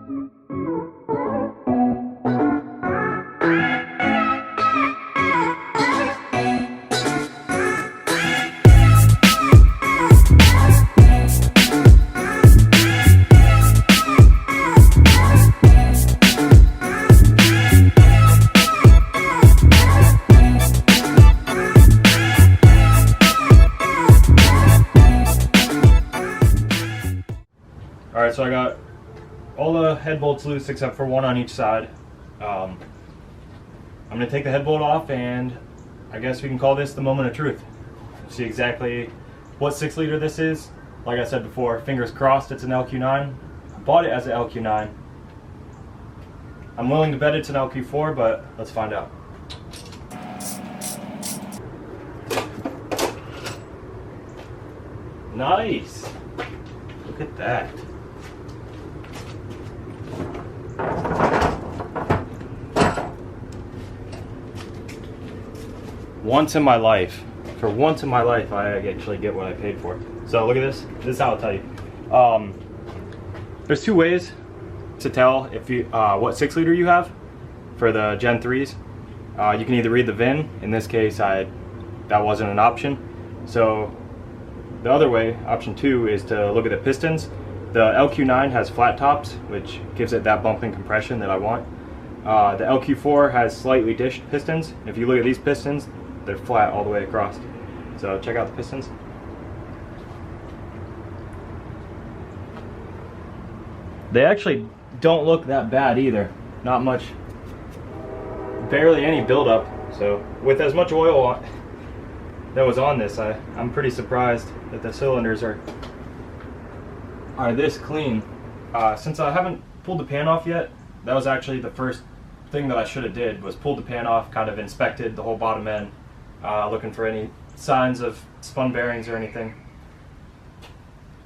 Alright, so I got all the head bolts loose except for one on each side. I'm going to take the head bolt off, and I guess we can call this the moment of truth. See exactly what 6 liter this is. Like I said before, fingers crossed it's an LQ9. I bought it as an LQ9. I'm willing to bet it's an LQ4, but let's find out. Nice! Look at that. Once in my life, I actually get what I paid for. So look at this. This is how I'll tell you. There's 2 ways to tell if you what 6 liter you have for the Gen 3s. You can either read the VIN. In this case, that wasn't an option. So the other way, option 2, is to look at the pistons. The LQ9 has flat tops, which gives it that bump and compression that I want. The LQ4 has slightly dished pistons. If you look at these pistons, they're flat all the way across. So check out the pistons. They actually don't look that bad either. Not much, barely any buildup. So with as much oil that was on this, I'm pretty surprised that the cylinders are this clean. Since I haven't pulled the pan off yet, that was actually the first thing that I should have did, was pulled the pan off, kind of inspected the whole bottom end, looking for any signs of spun bearings or anything.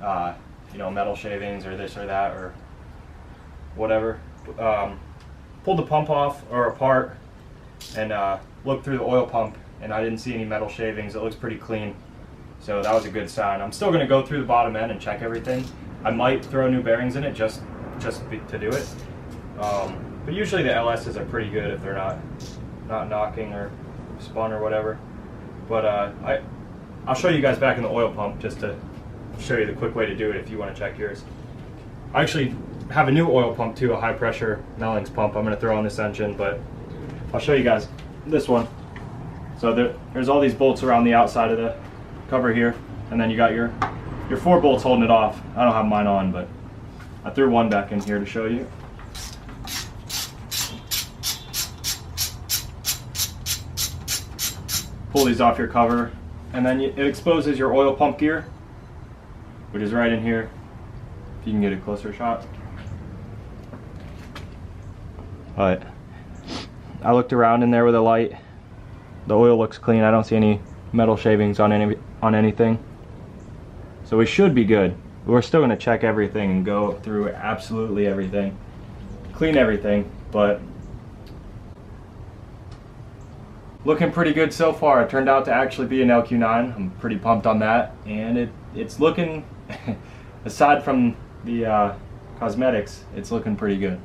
You know, metal shavings or this or that or whatever. Pulled the pump off or apart and looked through the oil pump, and I didn't see any metal shavings. It looks pretty clean, so that was a good sign. I'm still going to go through the bottom end and check everything. I might throw new bearings in it just to do it. But usually the LSs are pretty good if they're not knocking or spun or whatever. But I'll show you guys back in the oil pump just to show you the quick way to do it if you want to check yours. I actually have a new oil pump too, a high pressure Mellings pump I'm going to throw on this engine, but I'll show you guys this one. So there's all these bolts around the outside of the cover here, and then you got your 4 bolts holding it off. I don't have mine on, but I threw one back in here to show you. Pull these off your cover, and then it exposes your oil pump gear, which is right in here, if you can get a closer shot. But I looked around in there with a light. The oil looks clean. I don't see any metal shavings on anything, so we should be good. We're still going to check everything and go through absolutely everything, clean everything, but looking pretty good so far. It turned out to actually be an LQ9. I'm pretty pumped on that, and it's looking aside from the cosmetics, it's looking pretty good.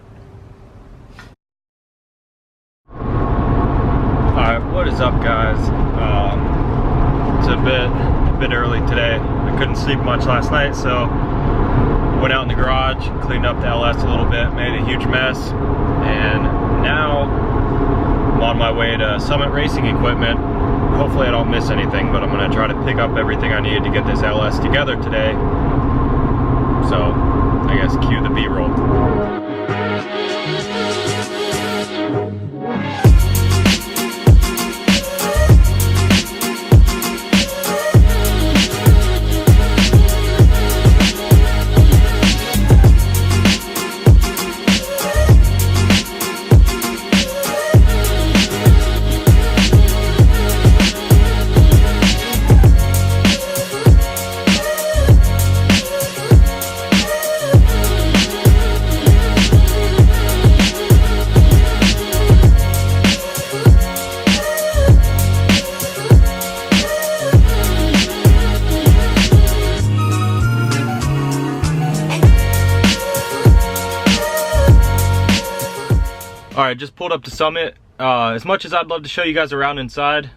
Alright, what is up, guys? It's a bit early today. I couldn't sleep much last night, so went out in the garage, cleaned up the LS a little bit, made a huge mess, and now I'm on my way to Summit Racing Equipment. Hopefully I don't miss anything, but I'm going to try to pick up everything I needed to get this LS together today. So I guess cue the B-roll. Alright, just pulled up to Summit. As much as I'd love to show you guys around inside,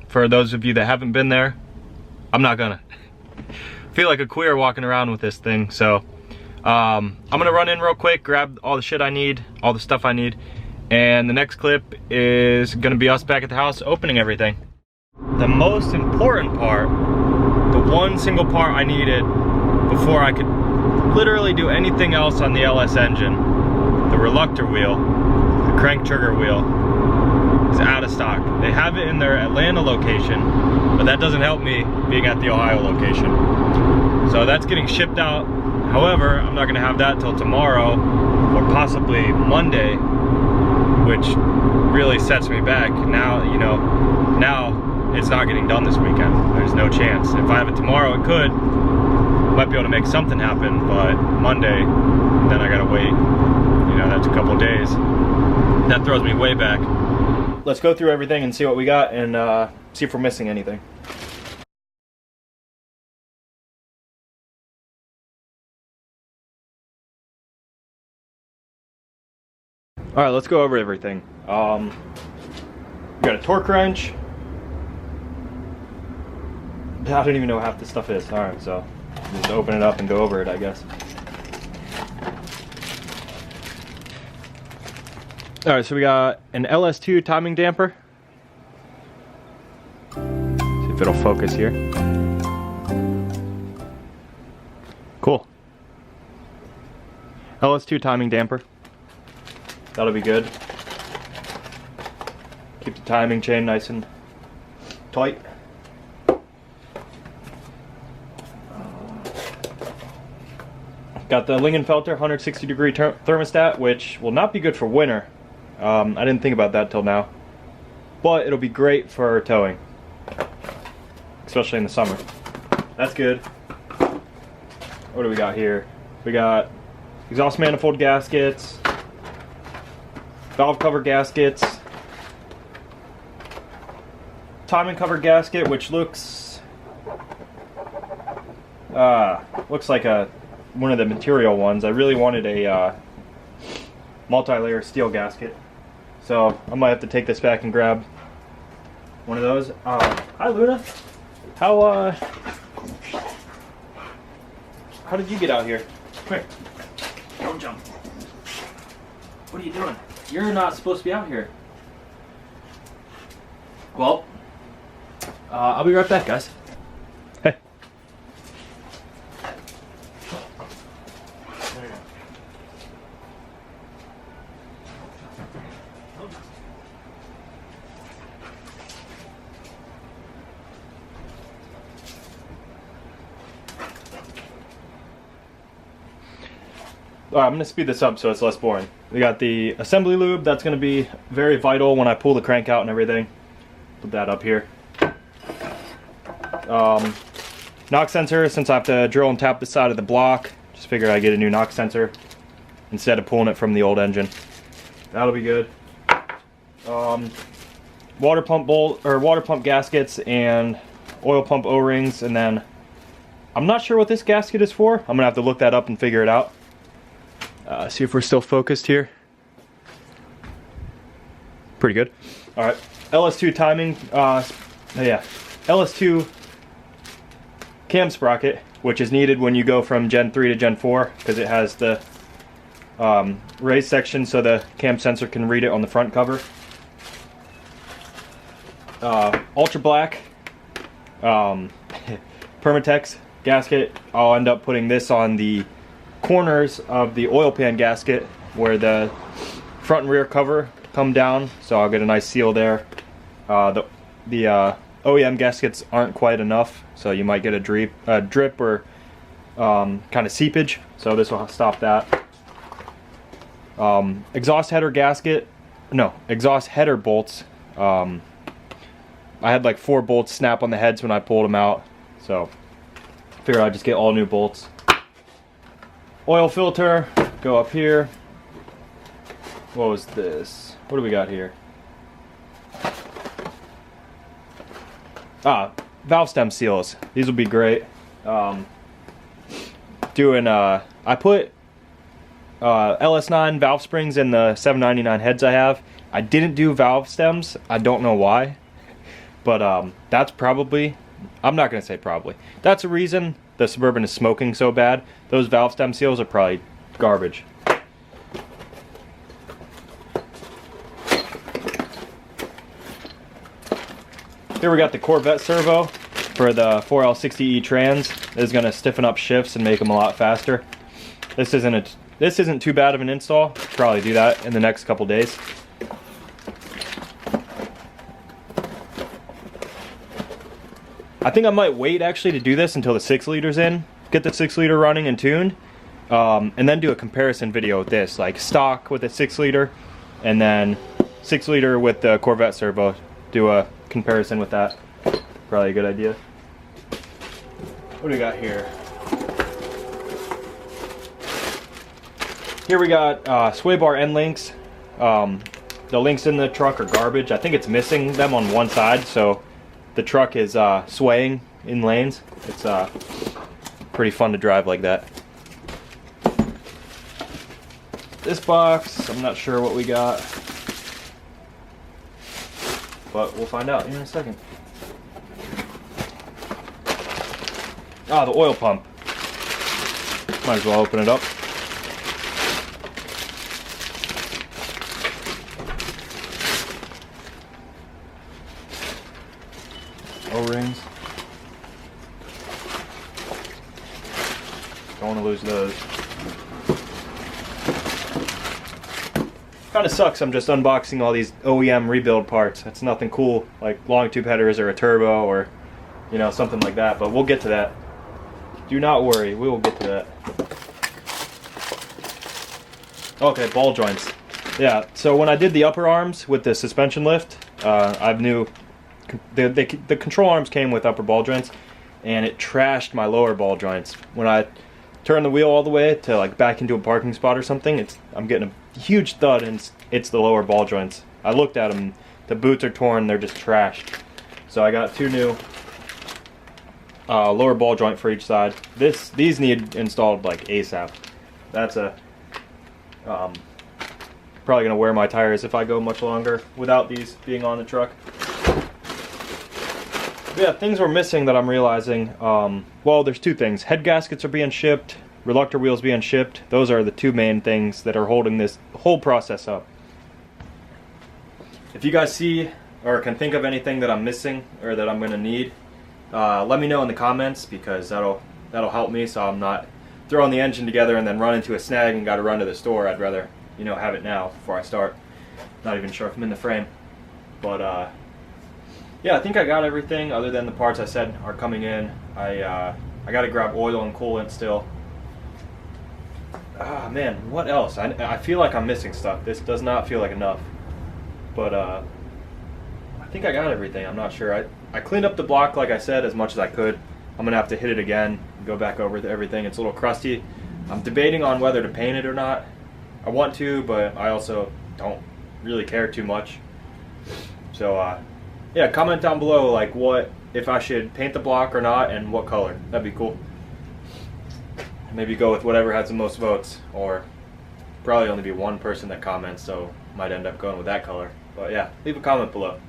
for those of you that haven't been there, I'm not gonna. Feel like a queer walking around with this thing, so I'm gonna run in real quick, grab all the shit I need, all the stuff I need, and the next clip is gonna be us back at the house opening everything. The most important part, the one single part I needed before I could literally do anything else on the LS engine, the reluctor wheel, the crank trigger wheel, is out of stock. They have it in their Atlanta location, but that doesn't help me being at the Ohio location. So that's getting shipped out. However, I'm not gonna have that till tomorrow or possibly Monday, which really sets me back. Now, you know, now it's not getting done this weekend. There's no chance. If I have it tomorrow, it could. Might be able to make something happen, but Monday, then I gotta wait. You know, that's a couple days. That throws me way back. Let's go through everything and see what we got and see if we're missing anything. All right, let's go over everything. We got a torque wrench. I don't even know what half this stuff is. All right, so just open it up and go over it, I guess. All right, so we got an Ls2 timing damper. See if it'll focus here. Cool. Ls2 timing damper. That'll be good. Keep the timing chain nice and tight. Got the Lingenfelter 160-degree thermostat, which will not be good for winter. I didn't think about that till now, but it'll be great for towing, especially in the summer. That's good. What do we got here? We got exhaust manifold gaskets, valve cover gaskets, timing cover gasket, which looks like one of the material ones. I really wanted a multi-layer steel gasket, so I might have to take this back and grab one of those. Hi Luna, how did you get out here? Quick, don't jump. What are you doing? You're not supposed to be out here. Well, I'll be right back, guys. Hey. Alright, I'm going to speed this up so it's less boring. We got the assembly lube. That's going to be very vital when I pull the crank out and everything. Put that up here. Knock sensor, since I have to drill and tap the side of the block, just figured I'd get a new knock sensor instead of pulling it from the old engine. That'll be good. Water pump bolt, or water pump gaskets and oil pump O-rings, and then I'm not sure what this gasket is for. I'm gonna have to look that up and figure it out. See if we're still focused here. Pretty good. All right, Ls2 timing. Ls2 cam sprocket, which is needed when you go from Gen 3 to Gen 4 because it has the raised section so the cam sensor can read it on the front cover. Ultra black Permatex gasket. I'll end up putting this on the corners of the oil pan gasket where the front and rear cover come down, so I'll get a nice seal there. The OEM gaskets aren't quite enough, so you might get a drip or kind of seepage, so this will stop that. Exhaust header bolts. I had like 4 bolts snap on the heads when I pulled them out, so I figured I'd just get all new bolts. Oil filter, go up here. What was this? What do we got here? Valve stem seals. These will be great. I put LS9 valve springs in the 799 heads I have. I didn't do valve stems. I don't know why. But that's probably, I'm not going to say probably. That's the reason the Suburban is smoking so bad. Those valve stem seals are probably garbage. Here we got the Corvette servo for the 4L60E trans. This is going to stiffen up shifts and make them a lot faster. This isn't too bad of an install. Probably do that in the next couple days. I think I might wait actually to do this until the 6 liters in, get the 6 liter running and tuned, and then do a comparison video with this, like stock with a 6 liter, and then 6 liter with the Corvette servo. Do a comparison with that. Probably a good idea. What do we got here? Here we got sway bar end links. The links in the truck are garbage. I think it's missing them on one side, so the truck is swaying in lanes. It's pretty fun to drive like that. This box, I'm not sure what we got, but we'll find out in a second. Ah, the oil pump. Might as well open it up. O-rings. Don't want to lose those. Kind of sucks, I'm just unboxing all these OEM rebuild parts. That's nothing cool, like long tube headers or a turbo or, you know, something like that, but we'll get to that. Do not worry, we will get to that. Okay, ball joints. Yeah, so when I did the upper arms with the suspension lift, I knew the control arms came with upper ball joints, and it trashed my lower ball joints. When I turn the wheel all the way to like back into a parking spot or something, I'm getting a huge thud, and it's the lower ball joints. I looked at them, the boots are torn, they're just trashed. So I got 2 new lower ball joint for each side. These need installed like ASAP. That's a probably gonna wear my tires if I go much longer without these being on the truck. But yeah, things we're missing that I'm realizing. Well, there's 2 things. Head gaskets are being shipped, reluctor wheels being shipped. Those are the 2 main things that are holding this whole process up. If you guys see or can think of anything that I'm missing or that I'm gonna need, let me know in the comments, because that'll help me, so I'm not throwing the engine together and then run into a snag and got to run to the store. I'd rather, you know, have it now before I start. Not even sure if I'm in the frame, but yeah, I think I got everything other than the parts I said are coming in. I got to grab oil and coolant still. Ah man, what else? I feel like I'm missing stuff. This does not feel like enough, but I think I got everything. I'm not sure. I cleaned up the block, like I said, as much as I could. I'm gonna have to hit it again, go back over everything. It's a little crusty. I'm debating on whether to paint it or not. I want to, but I also don't really care too much. So yeah, comment down below like what, if I should paint the block or not, and what color. That'd be cool. Maybe go with whatever has the most votes, or probably only be one person that comments, so might end up going with that color. But yeah, leave a comment below.